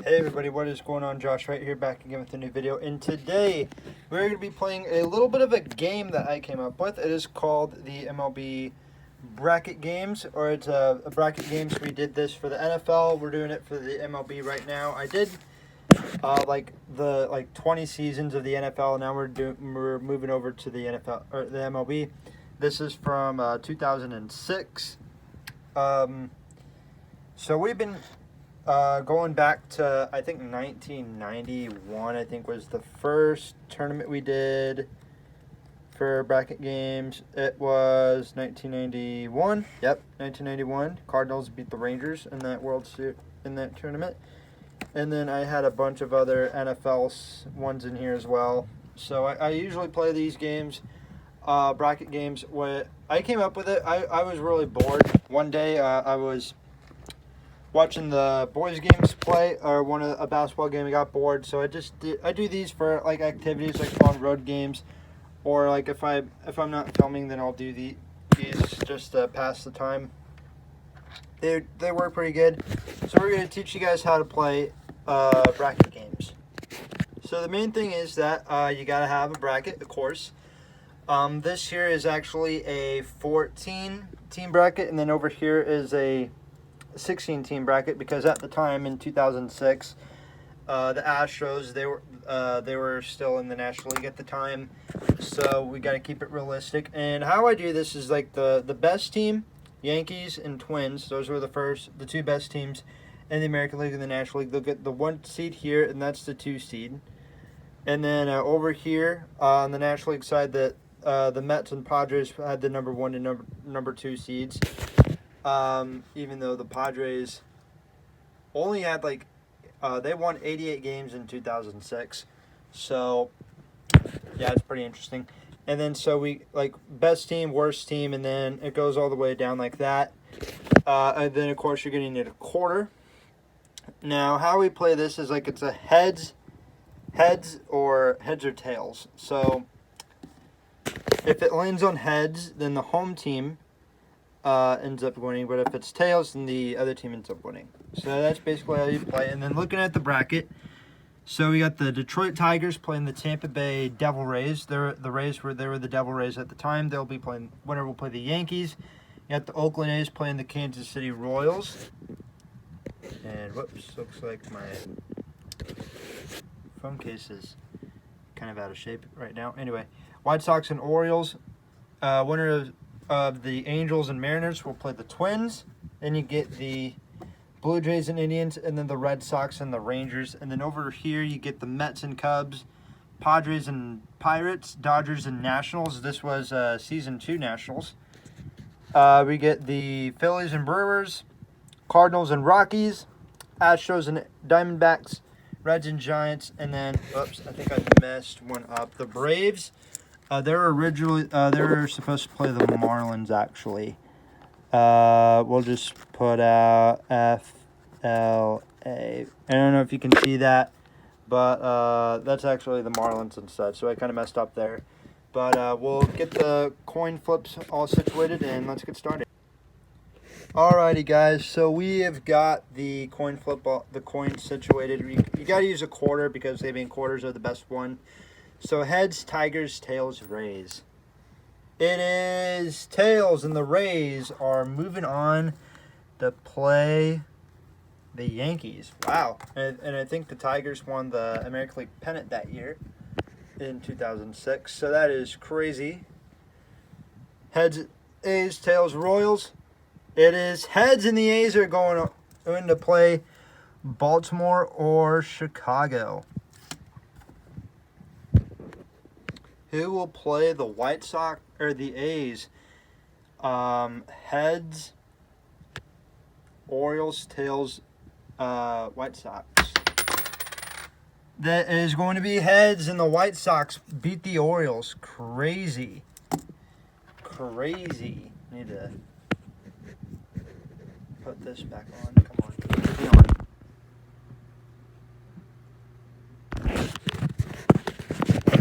Hey everybody, what is going on? Josh right here, back again with a new video. And today we're going to be playing a little bit of a game that I came up with. It is called the MLB bracket games, or it's a bracket games. We did this for the NFL. We're doing it for the MLB right now. I did like 20 seasons of the NFL. Now we're moving over to the NFL or the MLB. This is from 2006. So we've been going back to, I think, 1991, I think, was the first tournament we did for bracket games. It was 1991. Yep, 1991. Cardinals beat the Rangers in that in that tournament. And then I had a bunch of other NFL ones in here as well. So I usually play these games, bracket games. When I came up with it, I was really bored. One day I was watching the boys games play, or a basketball game. I got bored, so I do these for like activities, like on road games, or like if I'm not filming, then I'll do these just to pass the time. They work pretty good. So we're going to teach you guys how to play bracket games. So the main thing is that you got to have a bracket, of course. This here is actually a 14 team bracket, and then over here is a 16 team bracket, because at the time in 2006 the Astros, they were still in the National League at the time, so we got to keep it realistic. And how I do this is like the best team, Yankees and Twins, those were the two best teams in the American League and the National League. They'll get the 1 seed here, and that's the 2 seed. And then over here on the National League side, that the Mets and Padres had the number 1 and number 2 seeds. Even though the Padres only had they won 88 games in 2006. So, yeah, it's pretty interesting. And then so we, best team, worst team, and then it goes all the way down like that. And then, of course, you're going to need a quarter. Now, how we play this is it's a heads or tails. So, if it lands on heads, then the home team ends up winning, but if it's tails, then the other team ends up winning. So that's basically how you play. And then looking at the bracket, so we got the Detroit Tigers playing the Tampa Bay Devil Rays. They were the Devil Rays at the time. They'll be playing, winner will play the Yankees. You got the Oakland A's playing the Kansas City Royals. And whoops, looks like my phone case is kind of out of shape right now. Anyway, White Sox and Orioles. Winner of the Angels and Mariners will play the Twins. Then you get the Blue Jays and Indians, and then the Red Sox and the Rangers. And then over here you get the Mets and Cubs, Padres and Pirates, Dodgers and Nationals. This was Season 2 Nationals. We get the Phillies and Brewers, Cardinals and Rockies, Astros and Diamondbacks, Reds and Giants, and then, oops, I think I messed one up. The Braves. They were supposed to play the Marlins, actually. We'll just put out FLA. I don't know if you can see that, but that's actually the Marlins instead, so I kind of messed up there. But we'll get the coin flips all situated, and let's get started. Alrighty, guys, so we have got the coin situated. You got to use a quarter, because they being quarters are the best one. So heads, Tigers, tails, Rays. It is tails, and the Rays are moving on to play the Yankees. Wow. And I think the Tigers won the American League pennant that year in 2006. So that is crazy. Heads, A's, tails, Royals. It is heads, and the A's are going to play Baltimore or Chicago. Who will play the White Sox or the A's? Heads, Orioles, tails, White Sox. That is going to be heads, and the White Sox beat the Orioles. Crazy. Need to put this back on. Come on. Put me on.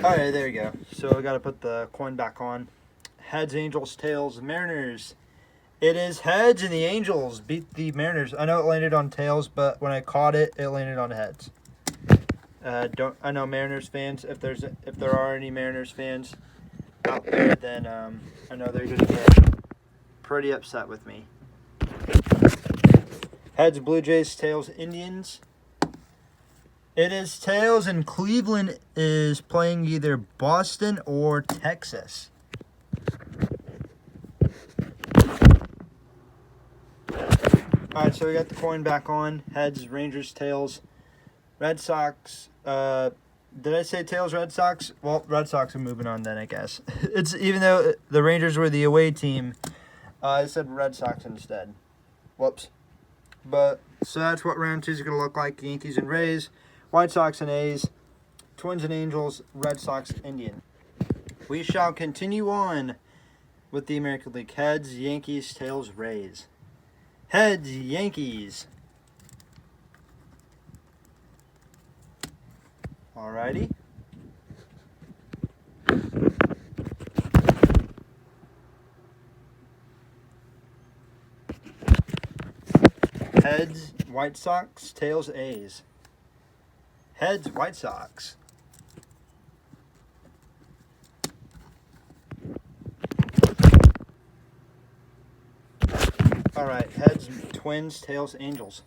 Alright, there you go. So I got to put the coin back on. Heads, Angels, tails, Mariners. It is heads, and the Angels beat the Mariners. I know it landed on tails, but when I caught it, it landed on heads. I know Mariners fans. If there are any Mariners fans out there, then I know they're gonna get pretty upset with me. Heads, Blue Jays, tails, Indians. It is tails, and Cleveland is playing either Boston or Texas. Alright, so we got the coin back on. Heads, Rangers, tails, Red Sox. Did I say tails, Red Sox? Well, Red Sox are moving on then, I guess. It's even though the Rangers were the away team, I said Red Sox instead. Whoops. But so that's what round 2 is going to look like. Yankees and Rays, White Sox and A's, Twins and Angels, Red Sox, Indian. We shall continue on with the American League. Heads, Yankees, tails, Rays. Heads, Yankees. Alrighty. Heads, White Sox, tails, A's. Heads, White Sox. Alright, heads, Twins, tails, Angels.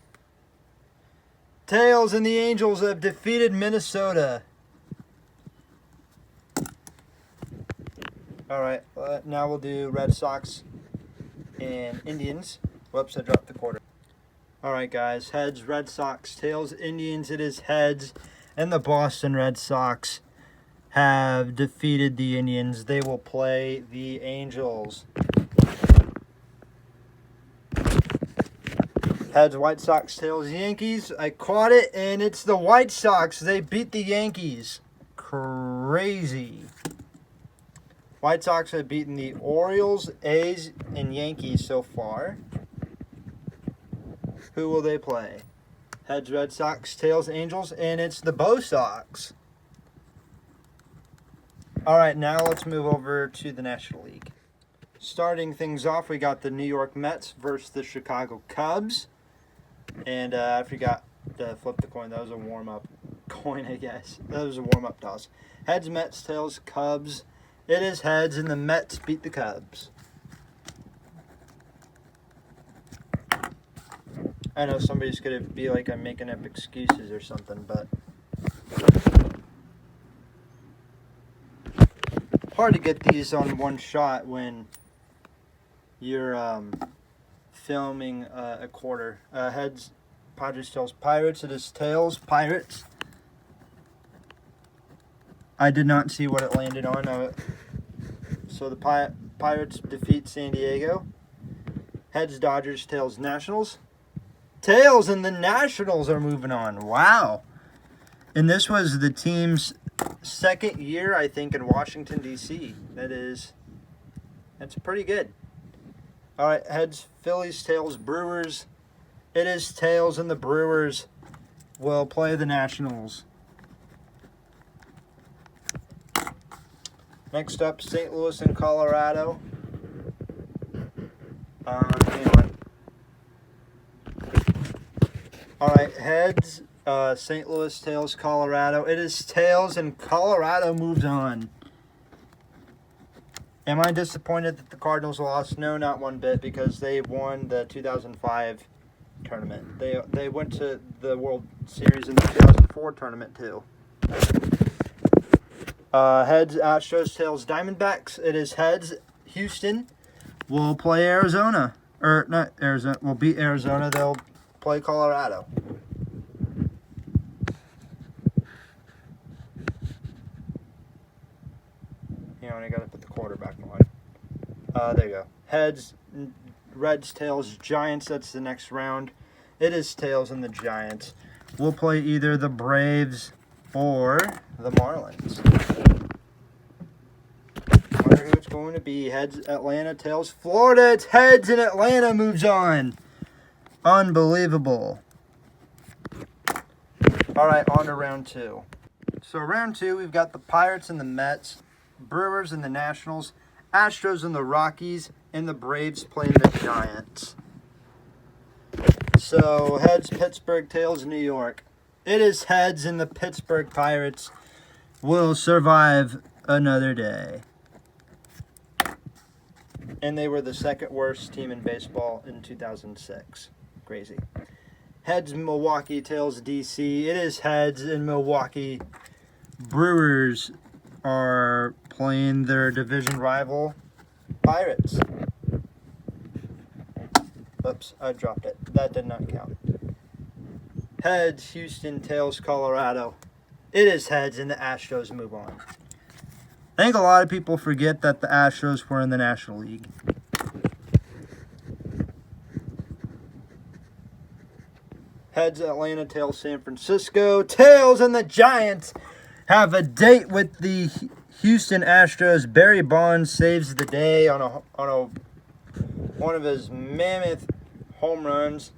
Tails, and the Angels have defeated Minnesota. Alright, now we'll do Red Sox and Indians. Whoops, I dropped the quarter. Alright, guys, heads, Red Sox, tails, Indians. It is heads, and the Boston Red Sox have defeated the Indians. They will play the Angels. Heads, White Sox, tails, Yankees. I caught it, and it's the White Sox. They beat the Yankees. Crazy. White Sox have beaten the Orioles, A's, and Yankees so far. Who will they play? Heads, Red Sox, tails, Angels, and it's the Bo Sox. Alright, now let's move over to the National League. Starting things off, we got the New York Mets versus the Chicago Cubs. And I forgot to flip the coin. That was a warm-up coin, I guess. That was a warm-up toss. Heads, Mets, tails, Cubs. It is heads, and the Mets beat the Cubs. I know somebody's going to be like I'm making up excuses or something, but hard to get these on one shot when you're filming a quarter. Heads, Padres, tails, Pirates. It is tails, Pirates. I did not see what it landed on. So the Pirates defeat San Diego. Heads, Dodgers, tails, Nationals. Tails, and the Nationals are moving on. Wow. And this was the team's second year, I think, in Washington, D.C. That's pretty good. All right, heads, Phillies, tails, Brewers. It is tails, and the Brewers will play the Nationals. Next up, St. Louis and Colorado. Hang on. All right, heads, St. Louis, tails, Colorado. It is tails, and Colorado moves on. Am I disappointed that the Cardinals lost? No, not one bit, because they won the 2005 tournament. They went to the World Series in the 2004 tournament, too. Heads, Astros, tails, Diamondbacks. It is heads, Houston will play Arizona. Or, not Arizona, will beat Arizona. They'll play Colorado. You know, and I gotta put the quarterback on. There you go. Heads, Reds, tails, Giants. That's the next round. It is tails and the Giants. We'll play either the Braves or the Marlins. Wonder who it's going to be. Heads, Atlanta, tails, Florida. It's heads, and Atlanta moves on. Unbelievable. All right, on to round 2. So round 2, we've got the Pirates and the Mets, Brewers and the Nationals, Astros and the Rockies, and the Braves playing the Giants. So, heads, Pittsburgh, tails, New York. It is heads, and the Pittsburgh Pirates will survive another day. And they were the second worst team in baseball in 2006. Crazy. Heads, Milwaukee, tails, DC. It is heads in Milwaukee. Brewers are playing their division rival, Pirates. Oops, I dropped it. That did not count. Heads, Houston, tails, Colorado. It is heads, and the Astros move on. I think a lot of people forget that the Astros were in the National League. Heads, Atlanta, tails, San Francisco. Tails, and the Giants have a date with the Houston Astros. Barry Bonds saves the day on one of his mammoth home runs.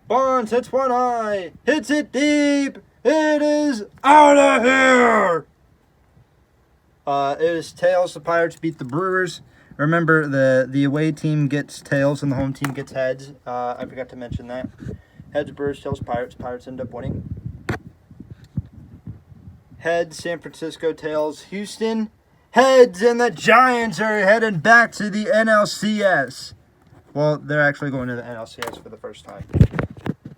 Bonds hits one high, hits it deep. It is out of here. It is tails. The Pirates beat the Brewers. Remember, the away team gets tails and the home team gets heads. I forgot to mention that. Heads, Brewers, tails, Pirates. Pirates end up winning. Heads, San Francisco, tails, Houston. Heads, and the Giants are heading back to the NLCS. Well, they're actually going to the NLCS for the first time.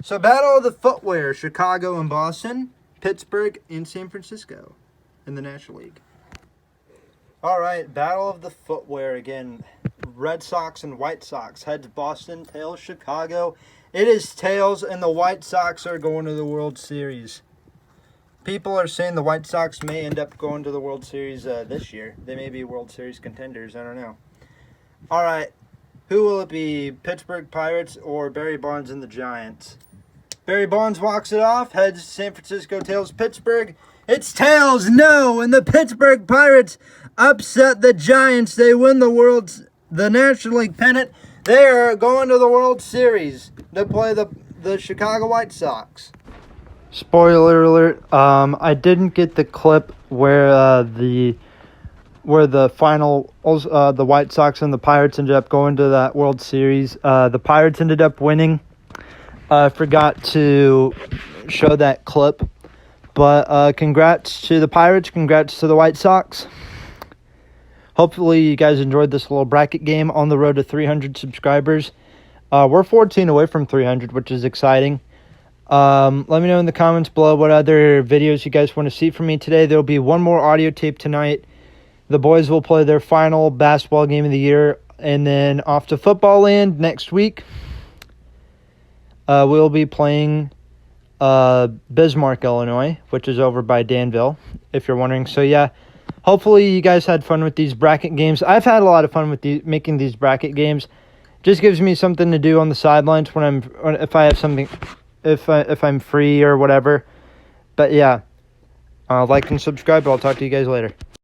So, battle of the footwear, Chicago and Boston, Pittsburgh and San Francisco in the National League. All right, battle of the footwear again. Red Sox and White Sox. Heads, Boston, tails, Chicago. It is tails, and the White Sox are going to the World Series. People are saying the White Sox may end up going to the World Series this year. They may be World Series contenders. I don't know. All right. Who will it be? Pittsburgh Pirates or Barry Bonds and the Giants? Barry Bonds walks it off. Heads, San Francisco, tails, Pittsburgh. It's tails, no, and the Pittsburgh Pirates upset the Giants. They win the National League pennant. They are going to the World Series to play the Chicago White Sox. Spoiler alert, I didn't get the clip where the White Sox and the Pirates ended up going to that World Series. The Pirates ended up winning. I forgot to show that clip. But congrats to the Pirates. Congrats to the White Sox. Hopefully you guys enjoyed this little bracket game on the road to 300 subscribers. We're 14 away from 300, which is exciting. Let me know in the comments below what other videos you guys want to see from me today. There will be one more audio tape tonight. The boys will play their final basketball game of the year. And then off to football land next week. We'll be playing Bismarck, Illinois, which is over by Danville, if you're wondering. So, yeah, hopefully you guys had fun with these bracket games. I've had a lot of fun with making these bracket games. Just gives me something to do on the sidelines if I'm free or whatever. But, yeah, like and subscribe. I'll talk to you guys later.